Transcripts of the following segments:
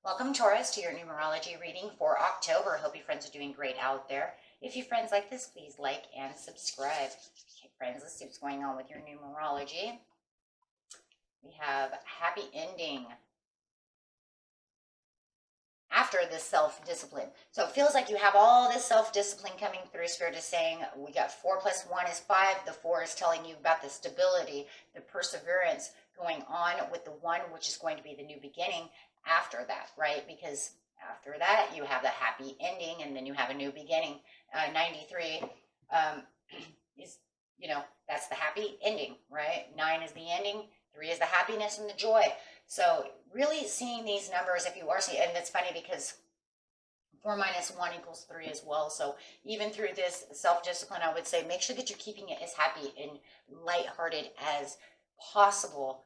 Welcome, Taurus, to your numerology reading for October. Hope you friends are doing great out there. If you friends like this, please like and subscribe. Okay, friends, let's see what's going on with your numerology. We have happy ending after this self-discipline. So it feels like you have all this self-discipline coming through. Spirit is saying we got 4 plus 1 is 5. The 4 is telling you about the stability, the perseverance going on with the 1, which is going to be the new beginning after that, right? Because after that, you have the happy ending, and then you have a new beginning. 93 is, that's the happy ending, right? 9 is the ending. 3 is the happiness and the joy. So really seeing these numbers, if you are seeing, and it's funny because 4 minus 1 equals 3 as well. So even through this self-discipline, I would say make sure that you're keeping it as happy and lighthearted as possible,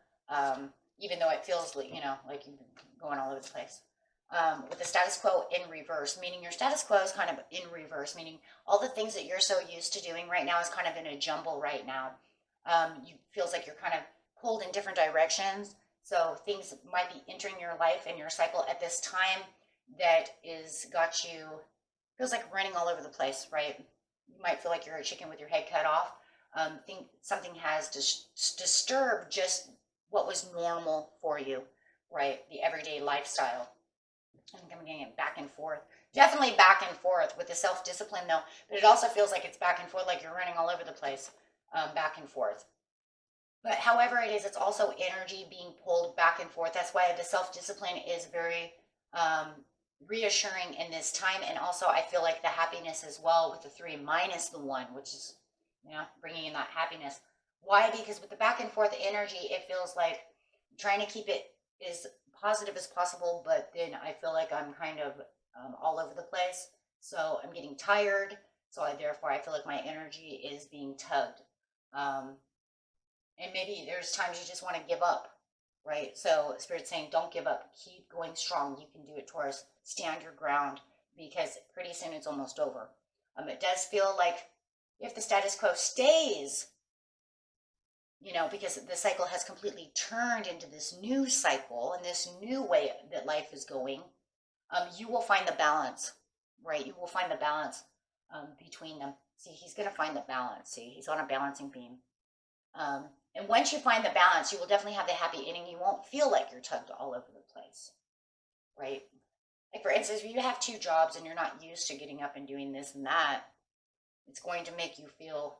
even though it feels like, like you're going all over the place. With the status quo in reverse, meaning your status quo is kind of in reverse, meaning all the things that you're so used to doing right now is kind of in a jumble right now. You feels like you're kind of pulled in different directions. So things might be entering your life and your cycle at this time that is got you, feels like running all over the place, right? You might feel like you're a chicken with your head cut off. Think something has disturbed just what was normal for you, right? The everyday lifestyle. I think I'm getting it back and forth. Definitely back and forth with the self-discipline though, but it also feels like it's back and forth, like you're running all over the place, back and forth. But however it is, it's also energy being pulled back and forth. That's why the self-discipline is very reassuring in this time. And also I feel like the happiness as well with the 3 minus the 1, which is, bringing in that happiness. Why? Because with the back and forth energy, it feels like I'm trying to keep it as positive as possible, but then I feel like I'm kind of all over the place. So I'm getting tired. So therefore I feel like my energy is being tugged. And maybe there's times you just want to give up, right? So Spirit's saying, don't give up. Keep going strong. You can do it, Taurus. Stand your ground, because pretty soon it's almost over. It does feel like if the status quo stays, because the cycle has completely turned into this new cycle and this new way that life is going, you will find the balance, right? You will find the balance between them. See, he's going to find the balance. See, he's on a balancing beam. And once you find the balance, you will definitely have the happy ending. You won't feel like you're tugged all over the place, right? Like for instance, if you have 2 jobs and you're not used to getting up and doing this and that, it's going to make you feel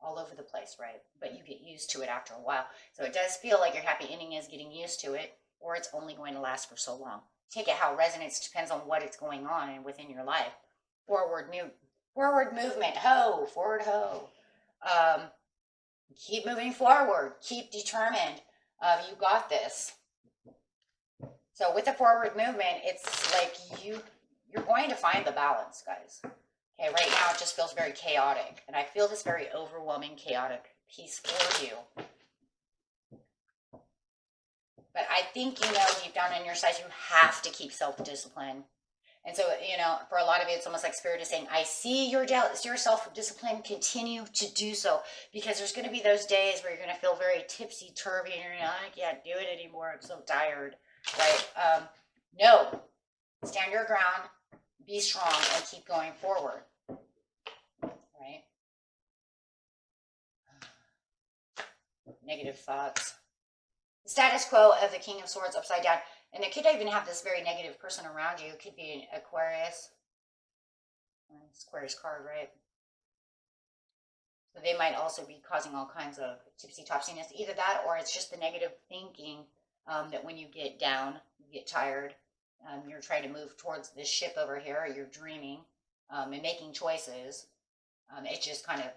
all over the place, right? But you get used to it after a while. So it does feel like your happy ending is getting used to it, or it's only going to last for so long. Take it how it resonates, depends on what is going on and within your life. Forward movement, ho, forward ho. Keep moving forward. Keep determined. You got this. So with the forward movement, it's like you're going to find the balance, guys. Okay, right now it just feels very chaotic. And I feel this very overwhelming, chaotic piece for you. But I think deep down in your size, you have to keep self-discipline. And so, for a lot of it, it's almost like Spirit is saying, I see your self-discipline, continue to do so. Because there's going to be those days where you're going to feel very tipsy-turvy and you're I can't do it anymore. I'm so tired, right? No, stand your ground, be strong, and keep going forward, right? Negative thoughts. The status quo of the King of Swords upside down. And it could even have this very negative person around you. It could be an Aquarius. Aquarius card, right? So they might also be causing all kinds of tipsy-topsiness. Either that, or it's just the negative thinking that when you get down, you get tired. You're trying to move towards this ship over here, or you're dreaming and making choices. It just kind of,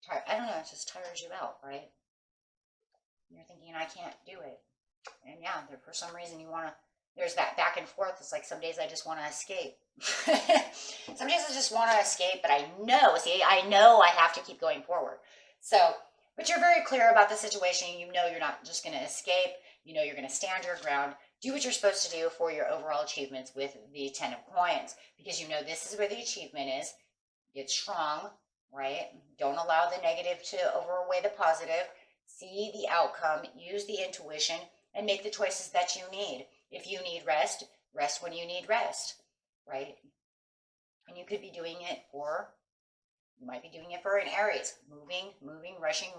I don't know, it just tires you out, right? You're thinking, I can't do it. And yeah, for some reason you want to, there's that back and forth. It's like some days I just want to escape. Some days I just want to escape, but I know I have to keep going forward. So, but you're very clear about the situation. You're not just going to escape. You're going to stand your ground, do what you're supposed to do for your overall achievements with the 10 of coins, because this is where the achievement is. Get strong, right? Don't allow the negative to overweigh the positive. See the outcome, use the intuition, and make the choices that you need. If you need rest, rest when you need rest, right? And you could be doing it for, you might be doing it for an Aries, moving, rushing.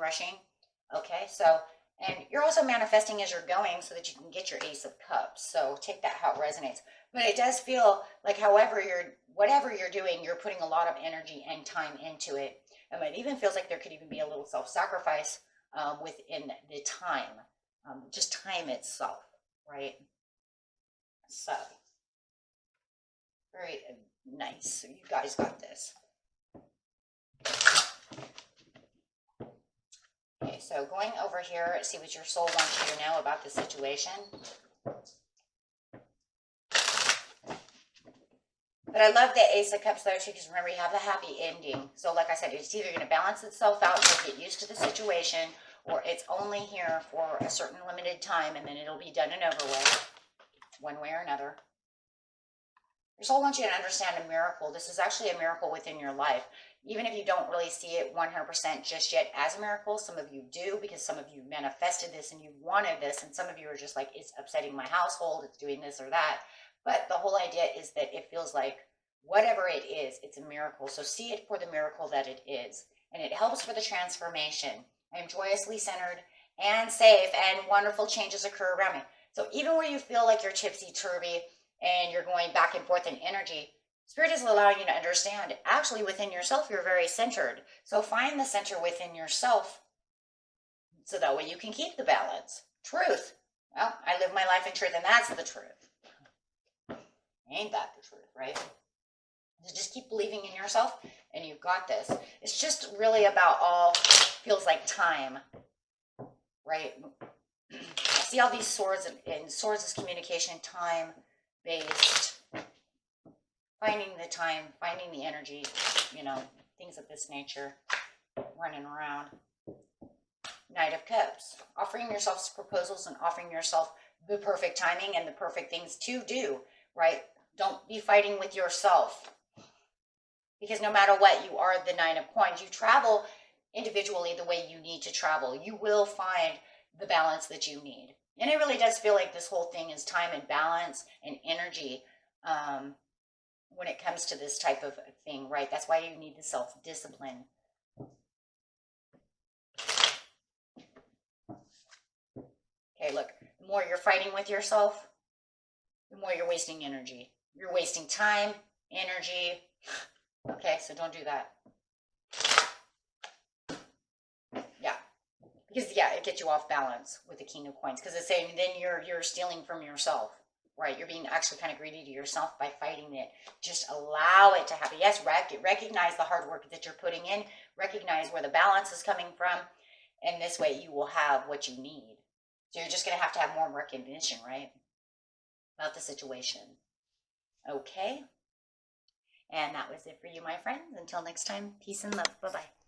Okay, so, and you're also manifesting as you're going so that you can get your Ace of Cups. So take that how it resonates. But it does feel like whatever you're doing, you're putting a lot of energy and time into it. And it even feels like there could even be a little self-sacrifice within the time, just time itself, right? So, very nice. So you guys got this. Okay, so going over here, see what your soul wants you to know about the situation. But I love the Ace of Cups though too, because remember, you have the happy ending. So like I said, it's either going to balance itself out, you'll get used to the situation, or it's only here for a certain limited time, and then it'll be done and over with, one way or another. Your soul wants you to understand a miracle. This is actually a miracle within your life. Even if you don't really see it 100% just yet as a miracle, some of you do, because some of you manifested this and you wanted this, and some of you are just like, it's upsetting my household, it's doing this or that. But the whole idea is that it feels like whatever it is, it's a miracle. So see it for the miracle that it is. And it helps for the transformation. I am joyously centered and safe, and wonderful changes occur around me. So even where you feel like you're tipsy-turvy and you're going back and forth in energy, Spirit is allowing you to understand, actually within yourself, you're very centered. So find the center within yourself so that way you can keep the balance. Truth. Well, I live my life in truth, and that's the truth. Ain't that the truth, right? So just keep believing in yourself, and you've got this. It's just really about all feels like time, right? I see all these swords, and swords is communication, time-based, finding the time, finding the energy, you know, things of this nature, running around. Knight of Cups, offering yourself proposals and offering yourself the perfect timing and the perfect things to do, right? Don't be fighting with yourself, because no matter what, you are the Nine of Coins. You travel individually the way you need to travel. You will find the balance that you need. And it really does feel like this whole thing is time and balance and energy when it comes to this type of thing, right? That's why you need the self-discipline. Okay, look, the more you're fighting with yourself, the more you're wasting energy. You're wasting time, energy. Okay, so don't do that. Yeah, because it gets you off balance with the King of Coins, because it's saying then you're stealing from yourself, right? You're being actually kind of greedy to yourself by fighting it. Just allow it to happen. Yes, recognize the hard work that you're putting in. Recognize where the balance is coming from, and this way you will have what you need. So you're just going to have more recognition, right, about the situation. Okay. And that was it for you, my friends. Until next time, peace and love. Bye-bye.